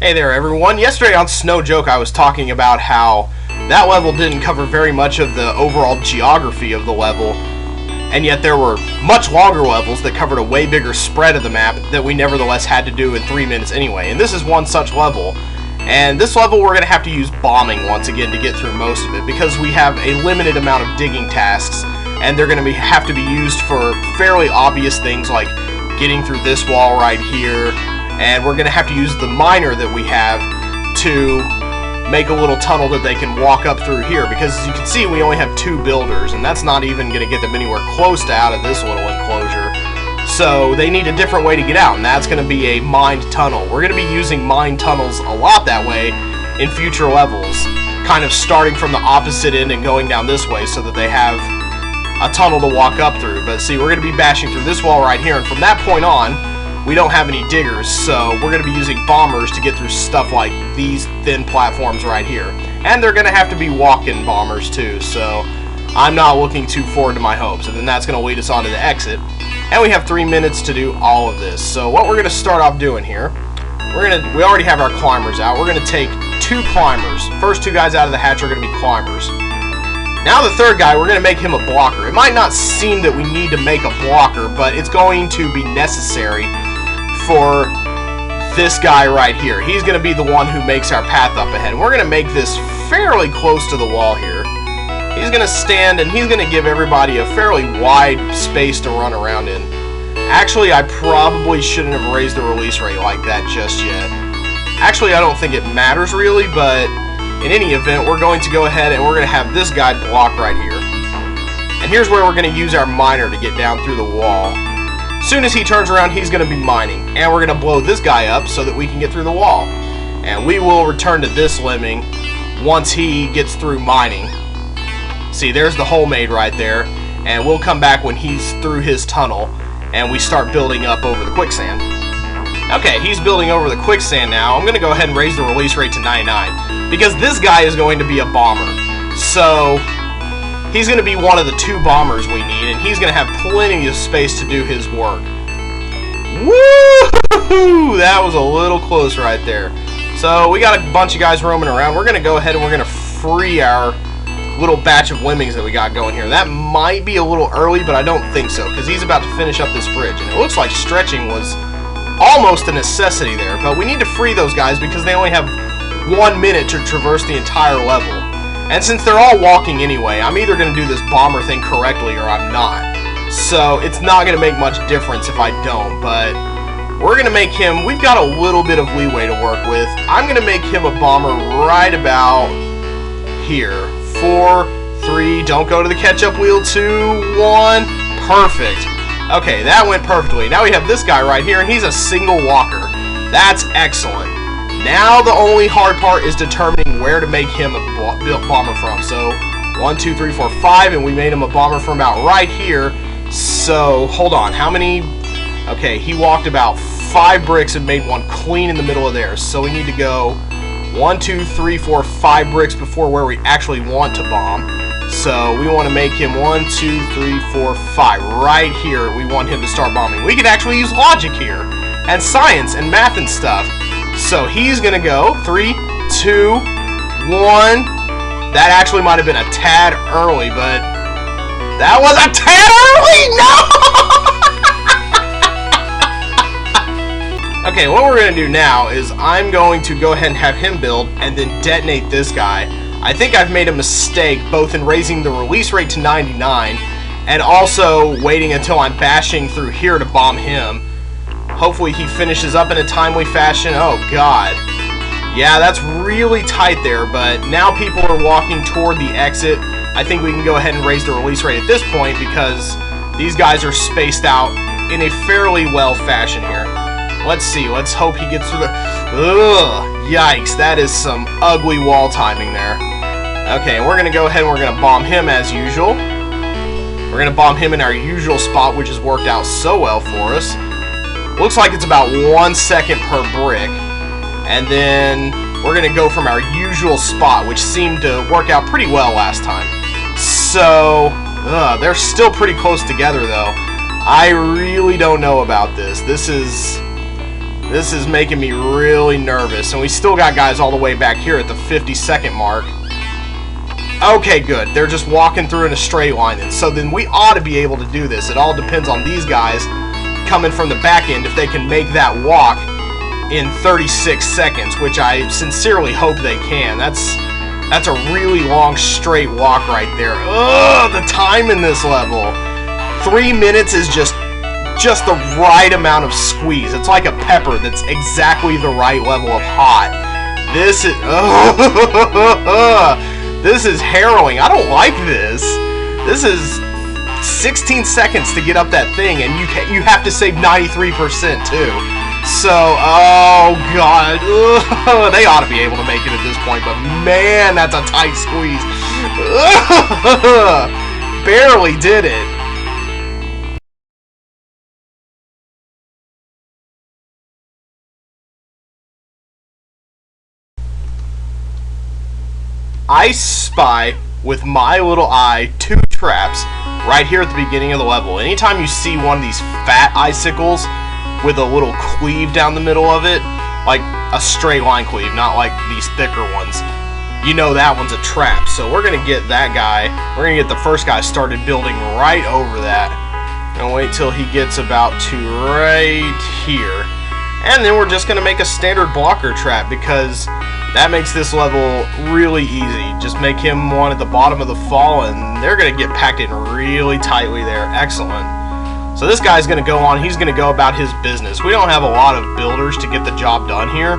Hey there everyone. Yesterday on Snow Joke I was talking about how that level didn't cover very much of the overall geography of the level, and yet there were much longer levels that covered a way bigger spread of the map that we nevertheless had to do in 3 minutes anyway. And this is one such level. And this level we're going to have to use bombing once again to get through most of it, because we have a limited amount of digging tasks, and they're going to have to be used for fairly obvious things like getting through this wall right here. And we're going to have to use the miner that we have to make a little tunnel that they can walk up through here, because as you can see we only have 2 builders, and that's not even going to get them anywhere close to out of this little enclosure. So they need a different way to get out, and that's going to be a mined tunnel. We're going to be using mined tunnels a lot that way in future levels, kind of starting from the opposite end and going down this way so that they have a tunnel to walk up through. But see, we're going to be bashing through this wall right here, and from that point on we don't have any diggers, so we're going to be using bombers to get through stuff like these thin platforms right here. And they're going to have to be walking bombers too, so I'm not looking too forward to my hopes. And then that's going to lead us on to the exit. And we have 3 minutes to do all of this. So what we're going to start off doing here, we already have our climbers out. We're going to take 2 climbers. First 2 guys out of the hatch are going to be climbers. Now the third guy, we're going to make him a blocker. It might not seem that we need to make a blocker, but it's going to be necessary for this guy right here. He's going to be the one who makes our path up ahead. And we're going to make this fairly close to the wall here. He's going to stand and he's going to give everybody a fairly wide space to run around in. Actually, I probably shouldn't have raised the release rate like that just yet. Actually, I don't think it matters really, but in any event, we're going to go ahead and we're going to have this guy block right here. And here's where we're going to use our miner to get down through the wall. As soon as he turns around, he's going to be mining. And we're going to blow this guy up so that we can get through the wall. And we will return to this lemming once he gets through mining. See, there's the hole made right there. And we'll come back when he's through his tunnel and we start building up over the quicksand. Okay, he's building over the quicksand now. I'm going to go ahead and raise the release rate to 99 because this guy is going to be a bomber. So he's going to be one of the 2 bombers we need, and he's going to have plenty of space to do his work. Woo! That was a little close right there. So we got a bunch of guys roaming around. We're going to go ahead and we're going to free our little batch of lemmings that we got going here. That might be a little early, but I don't think so, because he's about to finish up this bridge, and it looks like stretching was almost a necessity there. But we need to free those guys because they only have 1 minute to traverse the entire level. And since they're all walking anyway, I'm either going to do this bomber thing correctly or I'm not. So it's not going to make much difference if I don't, but we're going to make him, we've got a little bit of leeway to work with. I'm going to make him a bomber right about here. 4, 3, don't go to the catch-up wheel, 2, 1, perfect. Okay, that went perfectly. Now we have this guy right here, and he's a single walker. That's excellent. Now the only hard part is determining where to make him a bomber from. So 1, 2, 3, 4, 5, and we made him a bomber from about right here. So hold on, how many? Okay, he walked about 5 bricks and made one clean in the middle of there. So we need to go 1, 2, 3, 4, 5 bricks before where we actually want to bomb. So we want to make him 1, 2, 3, 4, 5 right here. We want him to start bombing. We could actually use logic here and science and math and stuff. So he's going to go 3, 2, 1. That actually might have been a tad early, but that was a tad early! No! Okay, what we're going to do now is I'm going to go ahead and have him build and then detonate this guy. I think I've made a mistake both in raising the release rate to 99 and also waiting until I'm bashing through here to bomb him. Hopefully he finishes up in a timely fashion. Oh god. Yeah, that's really tight there, but now people are walking toward the exit. I think we can go ahead and raise the release rate at this point because these guys are spaced out in a fairly well fashion here. Let's see, let's hope he gets through the... Ugh, yikes, that is some ugly wall timing there. Okay, we're going to go ahead and we're going to bomb him as usual. We're going to bomb him in our usual spot, which has worked out so well for us. Looks like it's about 1 second per brick. And then we're going to go from our usual spot, which seemed to work out pretty well last time. So, they're still pretty close together, though. I really don't know about this. This is This is making me really nervous. And we still got guys all the way back here at the 50-second mark. Okay, good. They're just walking through in a straight line. And so then we ought to be able to do this. It all depends on these guys coming from the back end if they can make that walk in 36 seconds, which I sincerely hope they can. That's a really long straight walk right there. Ugh, the time in this level. 3 minutes is just the right amount of squeeze. It's like a pepper that's exactly the right level of hot. This is this is harrowing. I don't like this. This is 16 seconds to get up that thing, and you have to save 93% too. So, oh god, ugh, they ought to be able to make it at this point, but man, that's a tight squeeze. Ugh, barely did it. I spy with my little eye 2 traps right here at the beginning of the level. Anytime you see one of these fat icicles with a little cleave down the middle of it, like a straight line cleave, not like these thicker ones, you know that one's a trap. So we're gonna get that guy, we're gonna get the first guy started building right over that, and wait till he gets about to right here, and then we're just gonna make a standard blocker trap because that makes this level really easy. Just make him one at the bottom of the fall, and they're gonna get packed in really tightly there. Excellent. So this guy's going to go on, he's going to go about his business. We don't have a lot of builders to get the job done here.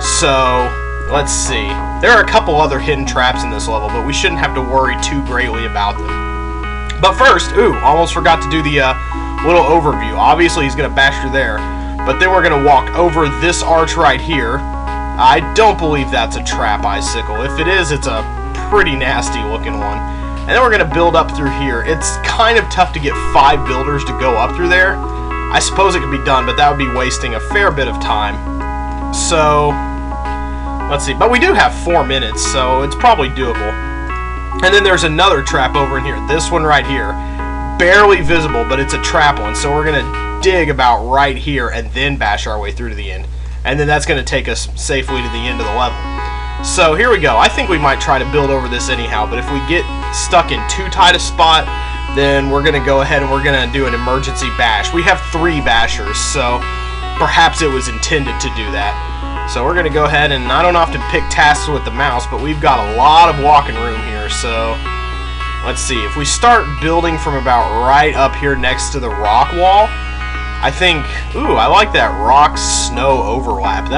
So, let's see. There are a couple other hidden traps in this level, but we shouldn't have to worry too greatly about them. But first, ooh, almost forgot to do the little overview. Obviously, he's going to bash through there. But then we're going to walk over this arch right here. I don't believe that's a trap icicle. If it is, it's a pretty nasty looking one. And then we're going to build up through here. It's kind of tough to get 5 builders to go up through there. I suppose it could be done, but that would be wasting a fair bit of time. So, let's see. But we do have 4 minutes, so it's probably doable. And then there's another trap over in here. This one right here. Barely visible, but it's a trap one. So we're going to dig about right here and then bash our way through to the end. And then that's going to take us safely to the end of the level. So here we go. I think we might try to build over this anyhow, but if we get stuck in too tight a spot, then we're going to go ahead and we're going to do an emergency bash. We have 3 bashers, so perhaps it was intended to do that. So we're going to go ahead, and I don't have to pick tasks with the mouse, but we've got a lot of walking room here. So let's see. If we start building from about right up here next to the rock wall, I think, ooh, I like that rock-snow overlap.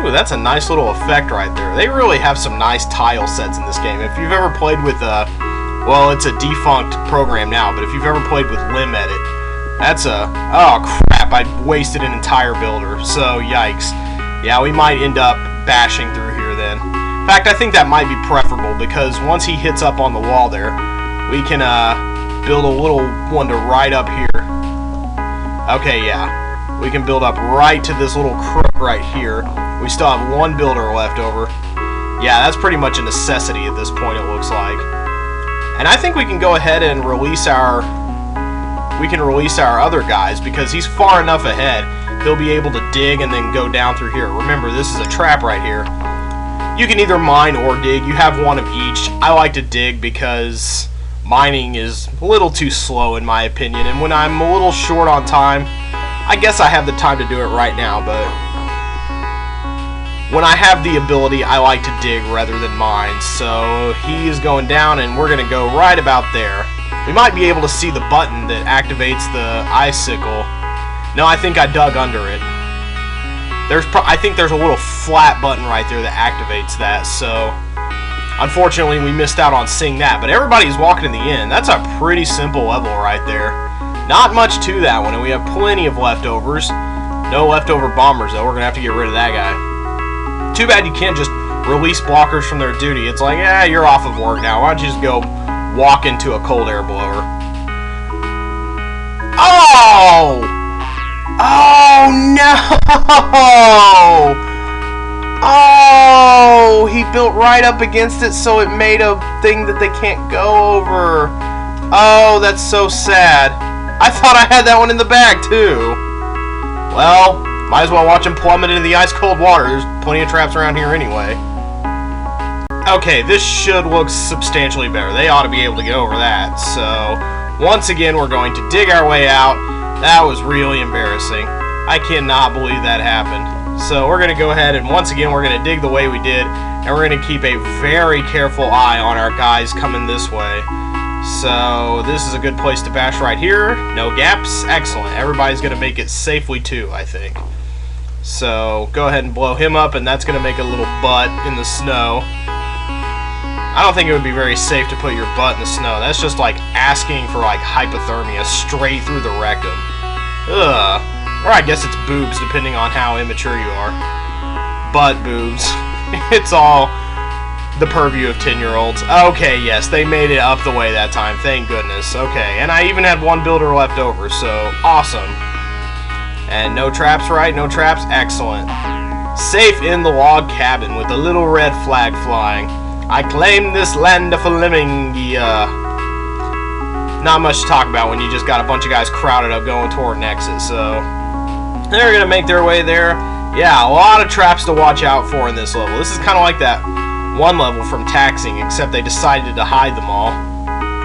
Ooh, that's a nice little effect right there. They really have some nice tile sets in this game. If you've ever played with, well, it's a defunct program now, but if you've ever played with Edit, that's oh crap, I wasted an entire builder, so yikes. Yeah, we might end up bashing through here then. In fact, I think that might be preferable, because once he hits up on the wall there, we can build a little one to right up here. Okay, yeah. We can build up right to this little crook right here. We still have 1 builder left over. Yeah, that's pretty much a necessity at this point, it looks like. And I think we can go ahead and release our other guys, because he's far enough ahead. He'll be able to dig and then go down through here. Remember, this is a trap right here. You can either mine or dig. You have 1 of each. I like to dig because mining is a little too slow in my opinion, and when I'm a little short on time, I guess I have the time to do it right now, but when I have the ability, I like to dig rather than mine. So he is going down, and we're going to go right about there. We might be able to see the button that activates the icicle. No, I think I dug under it. I think there's a little flat button right there that activates that, so unfortunately we missed out on seeing that, but everybody's walking in the end. That's a pretty simple level right there. Not much to that one, and we have plenty of leftovers. No leftover bombers, though. We're going to have to get rid of that guy. Too bad you can't just release blockers from their duty. It's like, yeah, you're off of work now. Why don't you just go walk into a cold air blower? Oh! Oh, no! Oh! He built right up against it, so it made a thing that they can't go over. Oh, that's so sad. I thought I had that one in the bag, too. Well, Might as well watch them plummet into the ice-cold water. There's plenty of traps around here anyway. Okay, this should look substantially better. They ought to be able to get over that. So, once again, we're going to dig our way out. That was really embarrassing. I cannot believe that happened. So, we're going to go ahead and once again, we're going to dig the way we did. And we're going to keep a very careful eye on our guys coming this way. So, this is a good place to bash right here. No gaps. Excellent. Everybody's going to make it safely too, I think. So, go ahead and blow him up, and that's going to make a little butt in the snow. I don't think it would be very safe to put your butt in the snow. That's just like asking for like hypothermia straight through the rectum. Ugh. Or I guess it's boobs, depending on how immature you are. Butt boobs. It's all the purview of 10-year-olds. Okay, yes, they made it up the way that time. Thank goodness. Okay, and I even had one builder left over, so awesome. And no traps, right? No traps? Excellent. Safe in the log cabin with a little red flag flying. I claim this land of Lemmingia. Not much to talk about when you just got a bunch of guys crowded up going toward an exit, so they're going to make their way there. Yeah, a lot of traps to watch out for in this level. This is kind of like that one level from Taxing, except they decided to hide them all.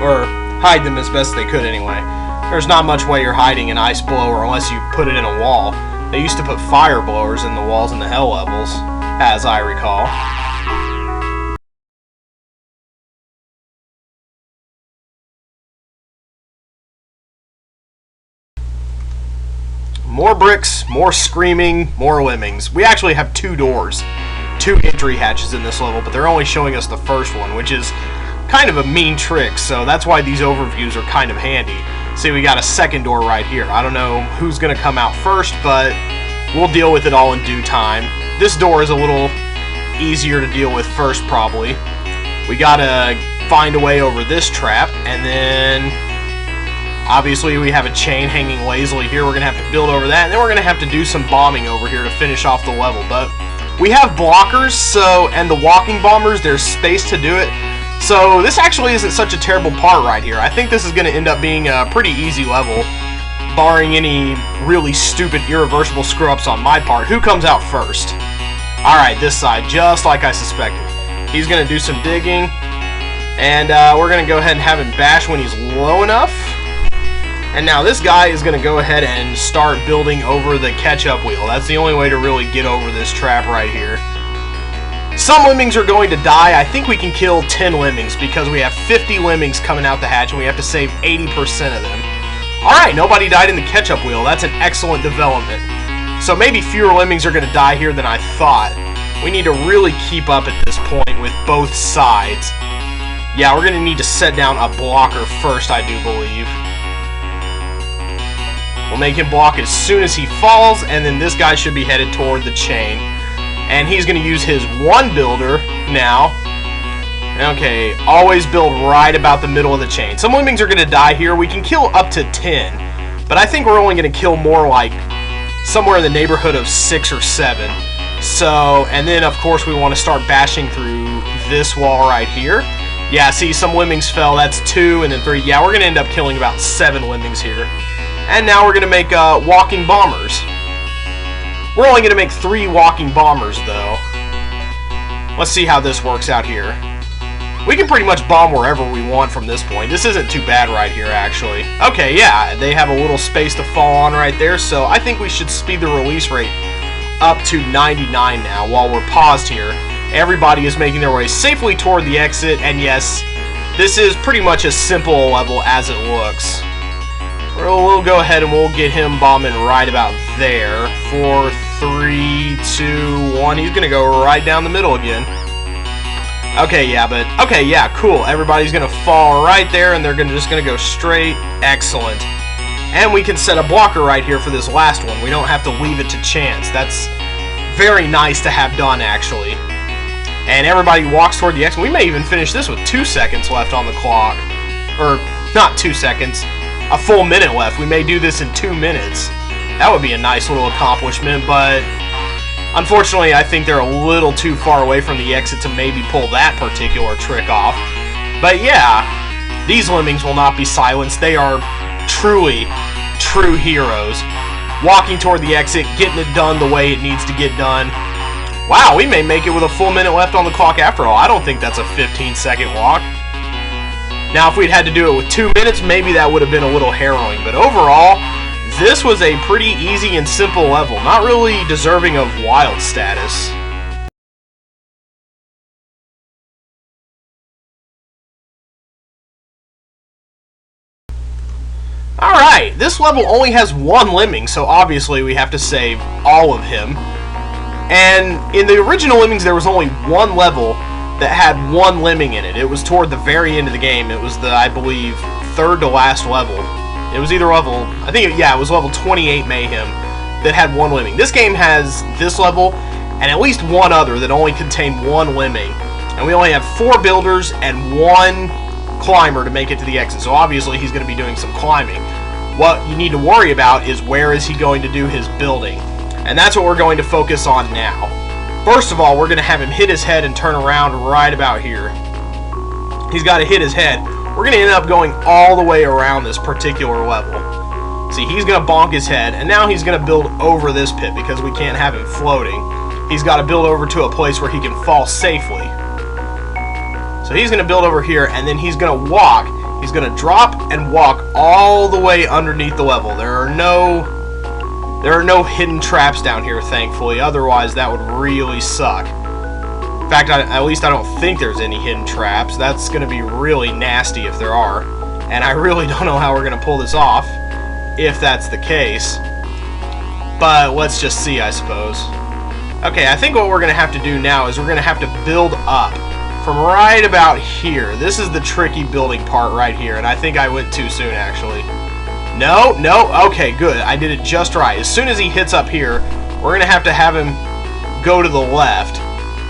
Or hide them as best they could anyway. There's not much way you're hiding an ice blower unless you put it in a wall. They used to put fire blowers in the walls in the hell levels, as I recall. More bricks, more screaming, more lemmings. We actually have 2 doors, 2 entry hatches in this level, but they're only showing us the first one, which is kind of a mean trick, so that's why these overviews are kind of handy. See, we got a second door right here. I don't know who's going to come out first, but we'll deal with it all in due time. This door is a little easier to deal with first, probably. We got to find a way over this trap, and then obviously we have a chain hanging lazily here. We're going to have to build over that, and then we're going to have to do some bombing over here to finish off the level. But we have blockers, so, and the walking bombers, there's space to do it. So this actually isn't such a terrible part right here. I think this is going to end up being a pretty easy level, barring any really stupid, irreversible screw-ups on my part. Who comes out first? Alright, this side, just like I suspected. He's going to do some digging, and we're going to go ahead and have him bash when he's low enough. And now this guy is going to go ahead and start building over the catch-up wheel. That's the only way to really get over this trap right here. Some lemmings are going to die. I think we can kill 10 lemmings because we have 50 lemmings coming out the hatch and we have to save 80% of them. Alright, nobody died in the catch-up wheel. That's an excellent development. So maybe fewer lemmings are going to die here than I thought. We need to really keep up at this point with both sides. Yeah, we're going to need to set down a blocker first, I do believe. We'll make him block as soon as he falls, and then this guy should be headed toward the chain. And he's going to use his one builder now. Okay, always build right about the middle of the chain. Some lemmings are going to die here. We can kill up to 10, but I think we're only going to kill more like somewhere in the neighborhood of 6 or 7. So, and then of course we want to start bashing through this wall right here. Yeah, see, some lemmings fell. That's 2 and then 3. Yeah, we're going to end up killing about 7 lemmings here. And now we're going to make walking bombers. We're only going to make 3 walking bombers, though. Let's see how this works out here. We can pretty much bomb wherever we want from this point. This isn't too bad right here, actually. Okay, yeah, they have a little space to fall on right there, so I think we should speed the release rate up to 99 now while we're paused here. Everybody is making their way safely toward the exit, and yes, this is pretty much as simple a level as it looks. We'll go ahead and we'll get him bombing right about there. 4, 3, 2, 1. He's going to go right down the middle again. Okay, yeah, cool. Everybody's going to fall right there, and they're just going to go straight. Excellent. And we can set a blocker right here for this last one. We don't have to leave it to chance. That's very nice to have done, actually. And everybody walks toward the exit. We may even finish this with 2 seconds left on the clock. Or, not 2 seconds. A full minute left. We may do this in 2 minutes. That would be a nice little accomplishment, but unfortunately I think they're a little too far away from the exit to maybe pull that particular trick off. But yeah, these lemmings will not be silenced. They are truly true heroes. walking toward the exit, getting it done the way it needs to get done. Wow, we may make it with a full minute left on the clock after all. I don't think that's a 15-second walk. Now, if we'd had to do it with 2 minutes, maybe that would have been a little harrowing. But overall, this was a pretty easy and simple level, not really deserving of wild status. Alright, this level only has one Lemming, so obviously we have to save all of him. And in the original Lemmings, there was only one level that had one Lemming in it. It was toward the very end of the game. It was the, I believe, third to last level. It was either level, it was level 28 Mayhem that had one Lemming. This game has this level and at least one other that only contained one Lemming. And we only have 4 builders and 1 climber to make it to the exit. So obviously he's going to be doing some climbing. What you need to worry about is where is he going to do his building. And that's what we're going to focus on now. First of all, we're going to have him hit his head and turn around right about here. He's got to hit his head. We're going to end up going all the way around this particular level. See, he's going to bonk his head, and now he's going to build over this pit because we can't have him floating. He's got to build over to a place where he can fall safely. So he's going to build over here, and then he's going to walk. He's going to drop and walk all the way underneath the level. There are no hidden traps down here, thankfully. Otherwise, that would really suck. In fact, at least I don't think there's any hidden traps. That's going to be really nasty if there are. And I really don't know how we're going to pull this off, if that's the case. But let's just see, I suppose. Okay, I think what we're going to have to do now is we're going to have to build up from right about here. This is the tricky building part right here, and I think I went too soon, actually. No, okay, good. I did it just right. As soon as he hits up here, we're going to have him go to the left.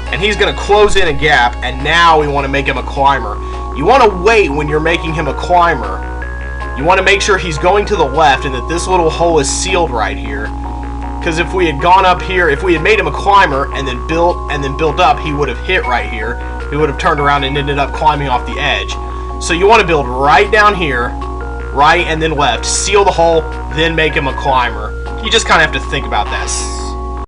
And he's going to close in a gap, and now we want to make him a climber. You want to wait when you're making him a climber. You want to make sure he's going to the left and that this little hole is sealed right here. Because if we had gone up here, if we had made him a climber and then built up, he would have hit right here. He would have turned around and ended up climbing off the edge. So you want to build right down here, right and then left, seal the hole, then make him a climber. You just kind of have to think about that.